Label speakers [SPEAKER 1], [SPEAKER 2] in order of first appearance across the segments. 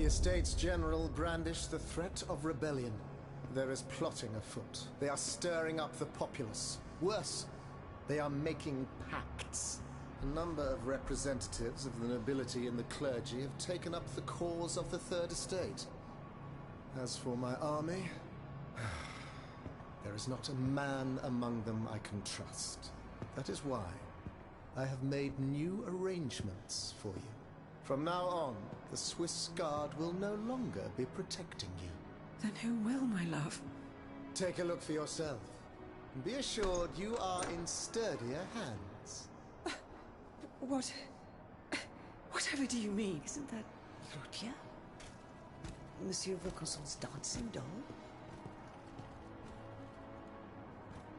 [SPEAKER 1] The Estates General brandish the threat of rebellion. There is plotting afoot. They are stirring up the populace. Worse, they are making pacts. A number of representatives of the nobility and the clergy have taken up the cause of the Third Estate. As for my army, there is not a man among them I can trust. That is why I have made new arrangements for you. From now on, the Swiss Guard will no longer be protecting you.
[SPEAKER 2] Then who will, my love?
[SPEAKER 1] Take a look for yourself. Be assured you are in sturdier hands.
[SPEAKER 2] Whatever do you mean?
[SPEAKER 3] Isn't that Claudia? Monsieur Vaucanson's dancing doll?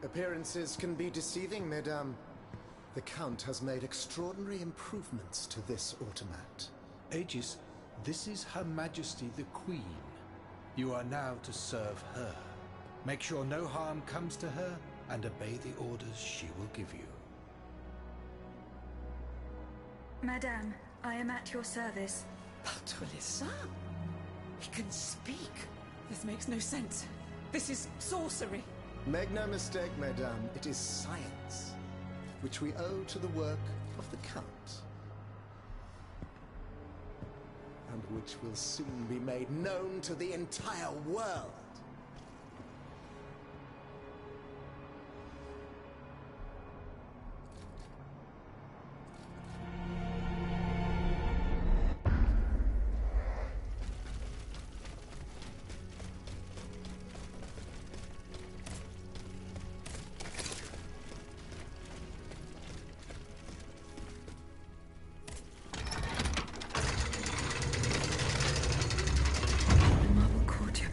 [SPEAKER 1] Appearances can be deceiving, mesdames. The Count has made extraordinary improvements to this automat.
[SPEAKER 4] Aegis, this is Her Majesty the Queen. You are now to serve her. Make sure no harm comes to her and obey the orders she will give you.
[SPEAKER 5] Madame, I am at your service.
[SPEAKER 3] Patre les saints! He can speak!
[SPEAKER 2] This makes no sense. This is sorcery.
[SPEAKER 1] Make no mistake, mesdames, it is science, which we owe to the work of the Count, and which will soon be made known to the entire world.
[SPEAKER 2] The marble courtyard.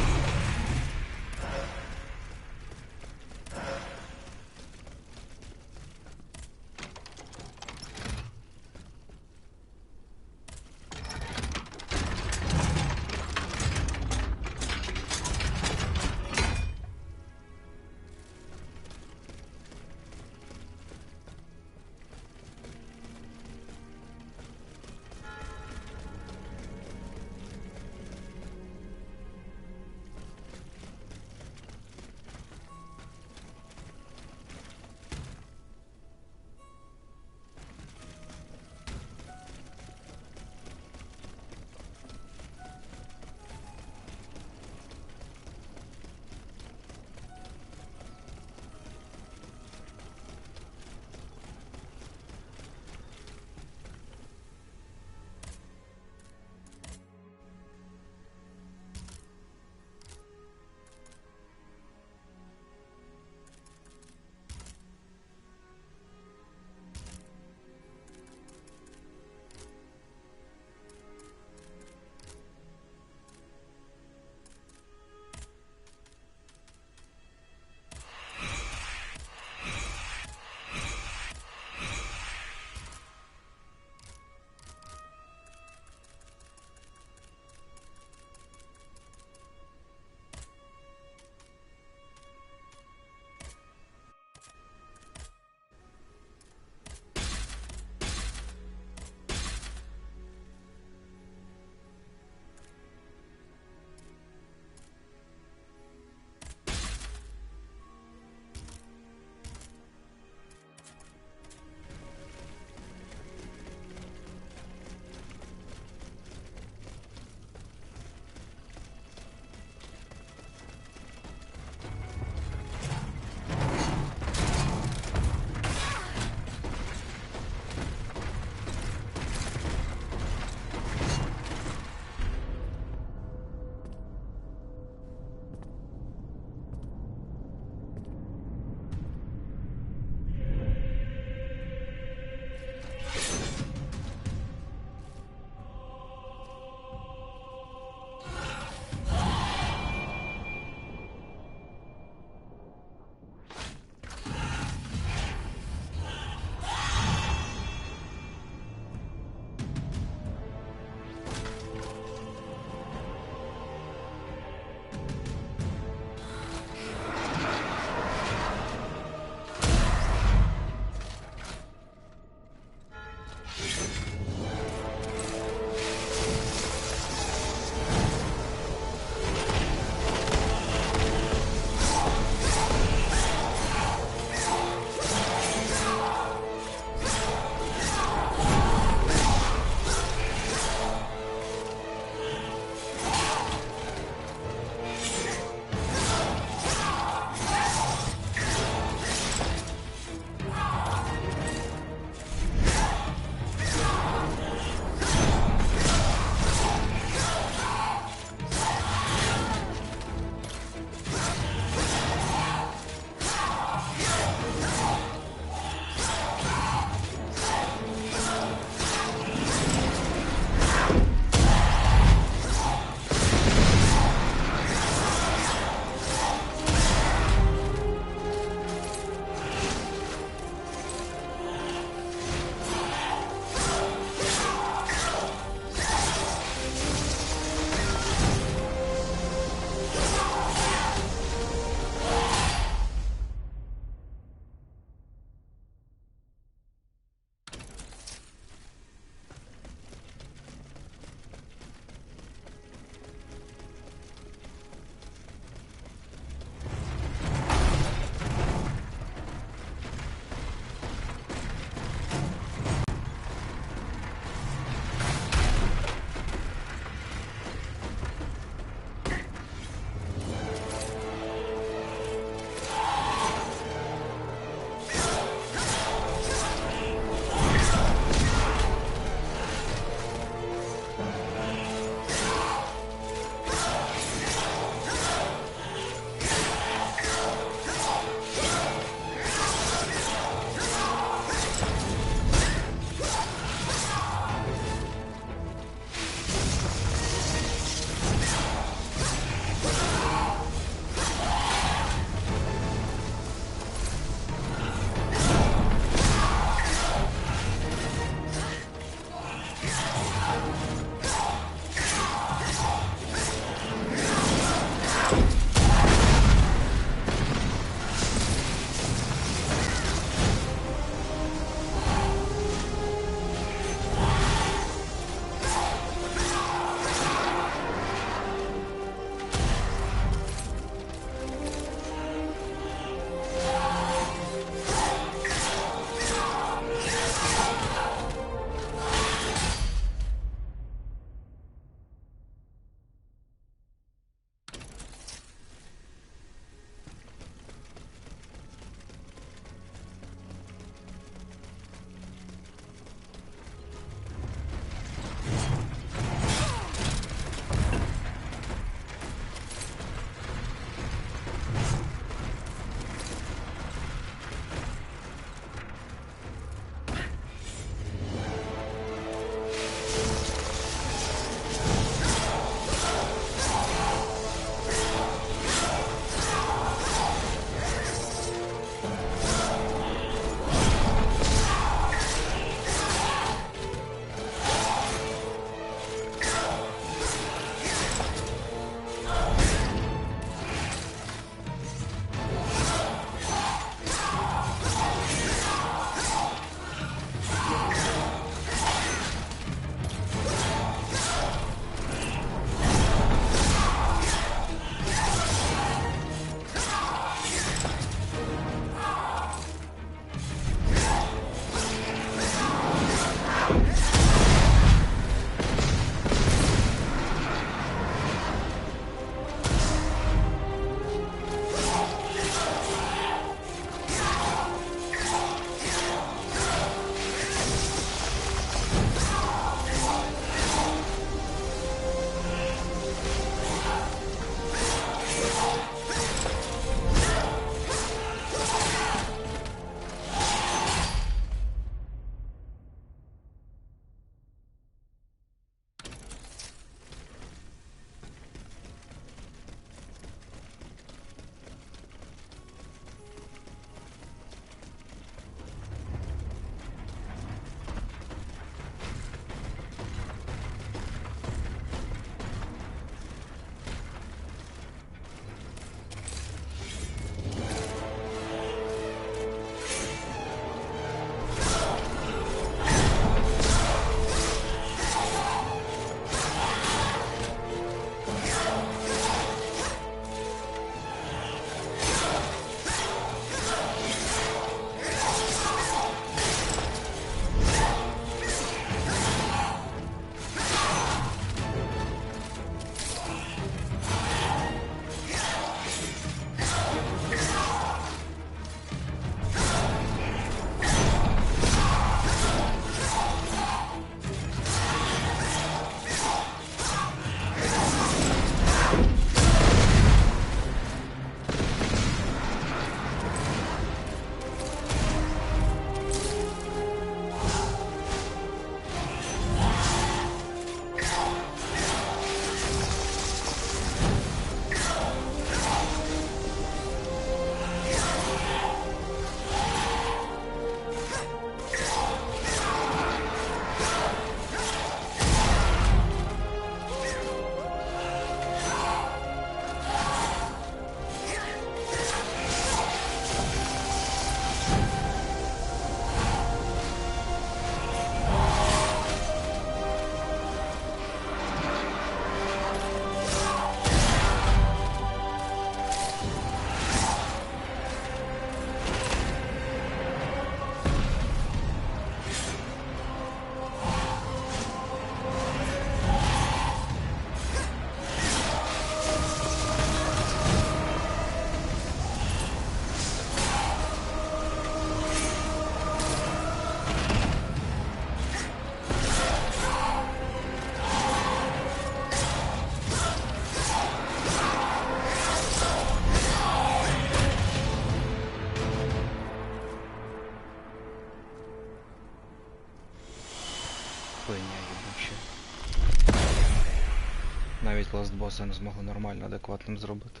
[SPEAKER 6] ластбоса не змогли нормально, адекватним зробити.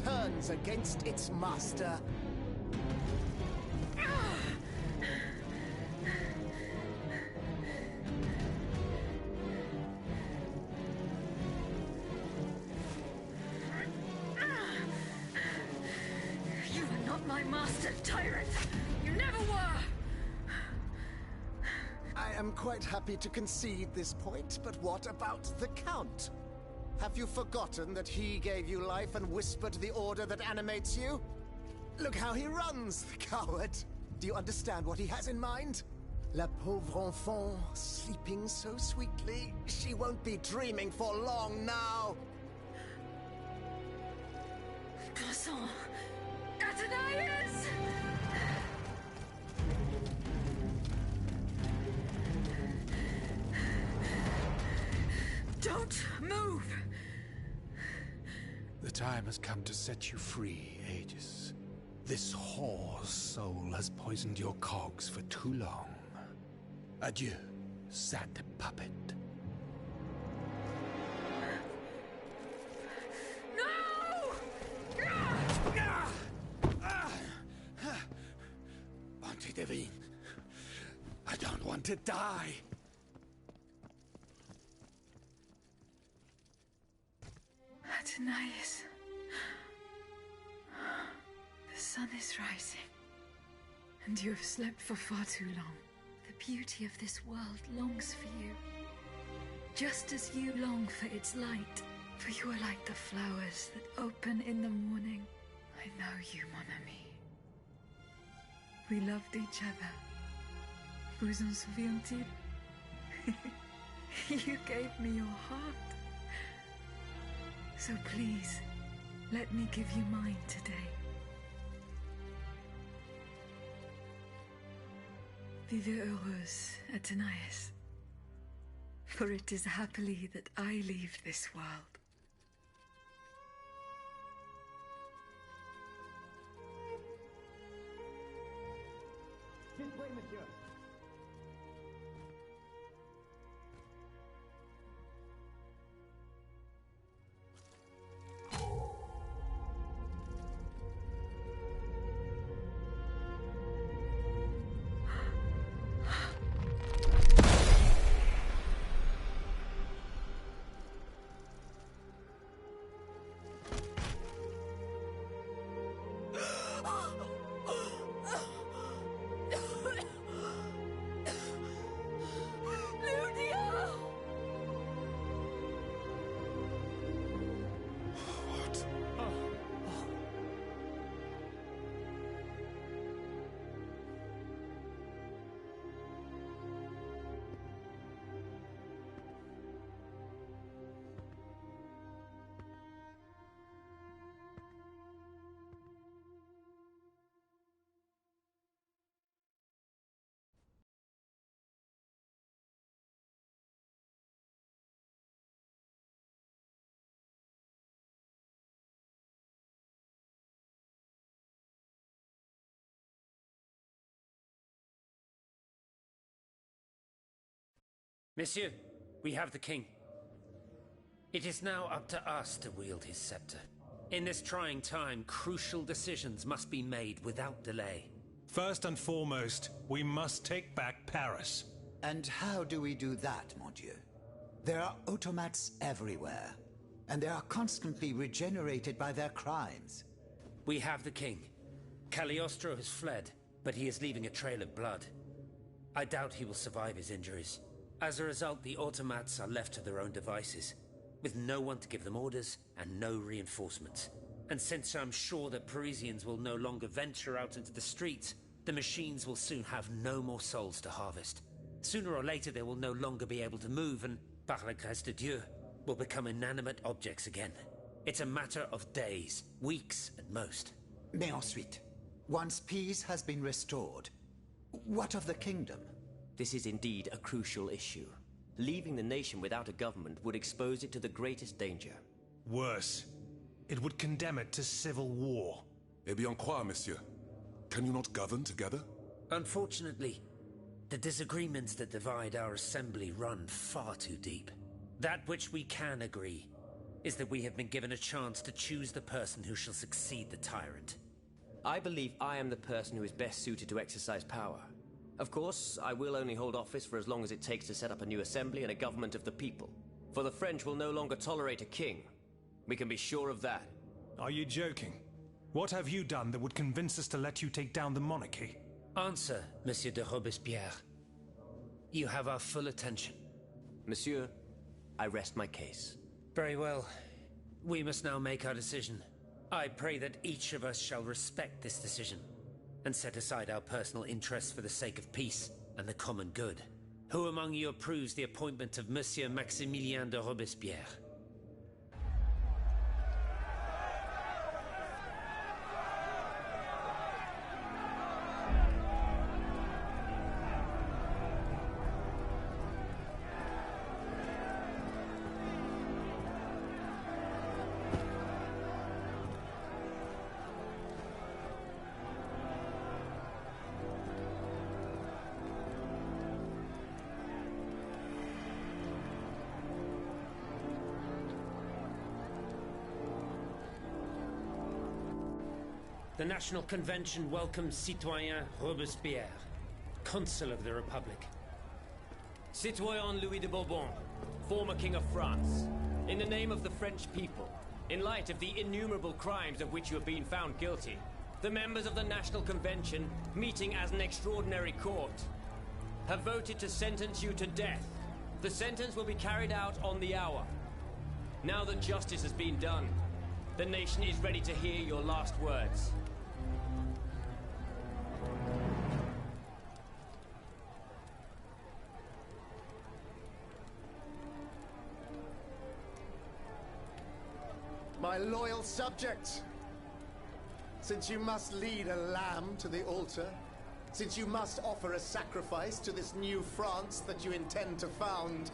[SPEAKER 1] Turns against its master.
[SPEAKER 5] You are not my master, tyrant. You never were.
[SPEAKER 1] I am quite happy to concede this point, but what about the Count? Have you forgotten that he gave you life and whispered the order that animates you? Look how he runs, the coward! Do you understand what he has in mind? La pauvre enfant, sleeping so sweetly, she won't be dreaming for long now!
[SPEAKER 5] Garçon! Athenais! Don't move!
[SPEAKER 4] The time has come to set you free, Aegis. This whore's soul has poisoned your cogs for too long. Adieu, sad puppet.
[SPEAKER 5] No!
[SPEAKER 4] Bonté divine, I don't want to die.
[SPEAKER 5] Athenais. The sun is rising, and you have slept for far too long. The beauty of this world longs for you, just as you long for its light, for you are like the flowers that open in the morning. I know you, mon ami. We loved each other. Vous en souvient-il? You gave me your heart. So please, let me give you mine today. Vivez heureuse, Athenais, for it is happily that I leave this world.
[SPEAKER 7] This way, monsieur.
[SPEAKER 8] Monsieur, we have the king. It is now up to us to wield his scepter. In this trying time, crucial decisions must be made without delay.
[SPEAKER 9] First and foremost, we must take back Paris.
[SPEAKER 10] And how do we do that, mon Dieu? There are automats everywhere, and they are constantly regenerated by their crimes.
[SPEAKER 8] We have the king. Cagliostro has fled, but he is leaving a trail of blood. I doubt he will survive his injuries. As a result, the automats are left to their own devices, with no one to give them orders and no reinforcements. And since I'm sure that Parisians will no longer venture out into the streets, the machines will soon have no more souls to harvest. Sooner or later they will no longer be able to move and, par la grâce de Dieu, will become inanimate objects again. It's a matter of days, weeks at most.
[SPEAKER 10] Mais ensuite, once peace has been restored, what of the kingdom?
[SPEAKER 11] This is indeed a crucial issue. Leaving the nation without a government would expose it to the greatest danger.
[SPEAKER 9] Worse, it would condemn it to civil war.
[SPEAKER 12] Eh bien quoi, monsieur? Can you not govern together?
[SPEAKER 8] Unfortunately, the disagreements that divide our assembly run far too deep. That which we can agree is that we have been given a chance to choose the person who shall succeed the tyrant.
[SPEAKER 11] I believe I am the person who is best suited to exercise power. Of course, I will only hold office for as long as it takes to set up a new assembly and a government of the people. For the French will no longer tolerate a king. We can be sure of that.
[SPEAKER 9] Are you joking? What have you done that would convince us to let you take down the monarchy?
[SPEAKER 8] Answer, Monsieur de Robespierre. You have our full attention.
[SPEAKER 11] Monsieur, I rest my case.
[SPEAKER 8] Very well. We must now make our decision. I pray that each of us shall respect this decision and set aside our personal interests for the sake of peace and the common good. Who among you approves the appointment of Monsieur Maximilien de Robespierre? The National Convention welcomes Citoyen Robespierre, Consul of the Republic.
[SPEAKER 11] Citoyen Louis de Bourbon, former King of France, in the name of the French people, in light of the innumerable crimes of which you have been found guilty, the members of the National Convention, meeting as an extraordinary court, have voted to sentence you to death. The sentence will be carried out on the hour. Now that justice has been done, the nation is ready to hear your last words.
[SPEAKER 1] My loyal subjects, since you must lead a lamb to the altar, since you must offer a sacrifice to this new France that you intend to found,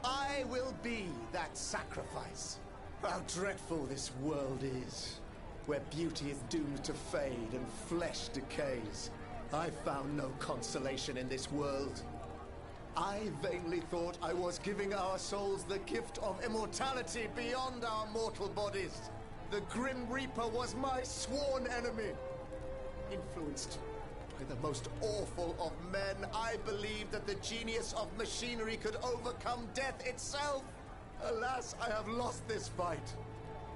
[SPEAKER 1] I will be that sacrifice. How dreadful this world is, where beauty is doomed to fade and flesh decays. I found no consolation in this world. I vainly thought I was giving our souls the gift of immortality beyond our mortal bodies. The Grim Reaper was my sworn enemy. Influenced by the most awful of men, I believed that the genius of machinery could overcome death itself. Alas, I have lost this fight,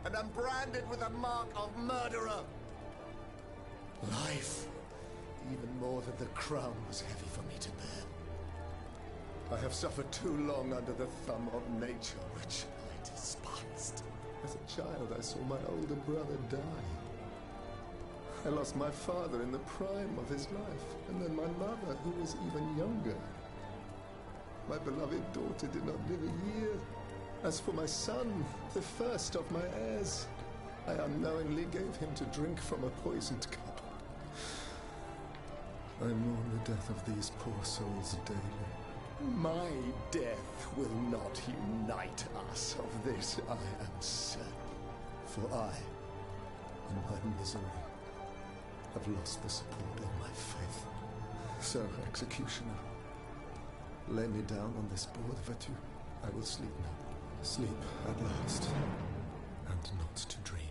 [SPEAKER 1] and am branded with the mark of murderer. Life, even more than the crown, was heavy for me to bear. I have suffered too long under the thumb of nature, which I despised. As a child, I saw my older brother die. I lost my father in the prime of his life, and then my mother, who was even younger. My beloved daughter did not live a year. As for my son, the first of my heirs, I unknowingly gave him to drink from a poisoned cup. I mourn the death of these poor souls daily. My death will not unite us, of this I am certain. For I, in my misery, have lost the support of my faith. So, executioner, lay me down on this board, Vertu. I will sleep now. Sleep at last, and not to dream.